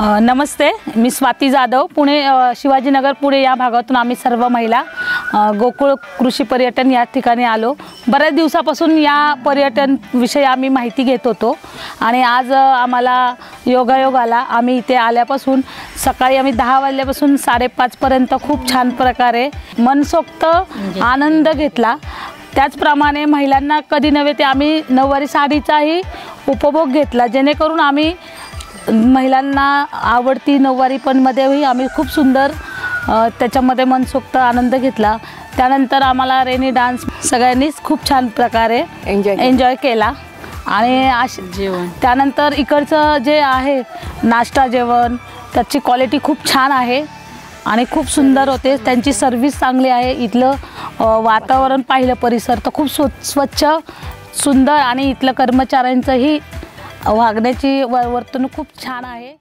नमस्ते, मी स्वाती जाधव, पुणे शिवाजीनगर पुणे या भागातून आम्ही सर्व महिला गोकुळ कृषी पर्यटन या ठिकाणी आलो। बऱ्याच दिवसापासून या पर्यटन विषयी आम्ही माहिती घेत होतो आणि आज आम्हाला योगायोग आला। आम्ही इथे आल्यापासून सकाळी आम्ही 10 वाजल्यापासून 5:30 पर्यंत खूप छान प्रकारे मनसोक्त आनंद घेतला। त्याचप्रमाणे महिलांना कधी नव्हे ते आम्ही नऊवारी साडीचाही उपभोग घेतला, जेणेकरून आम्ही महिलांना आवडती नऊवारी पण मध्येही आम्ही खूप सुंदर त्याच्यामध्ये मनसोक्त आनंद घेतला। त्यानंतर आम्हाला रेनी डान्स सगळ्यांनीच खूप छान प्रकारे एन्जॉय केला आणि जेवण त्यानंतर इकडचं जे आहे नाश्ता जेवण त्याची क्वालिटी खूप छान आहे आणि खूप सुंदर होते। त्यांची सर्व्हिस चांगली आहे। इथलं वातावरण पाहिलं, परिसर तर खूप स्वच्छ सुंदर आणि इथलं कर्मचाऱ्यांचंही वागण्याची वर्तणूक खूप छान आहे।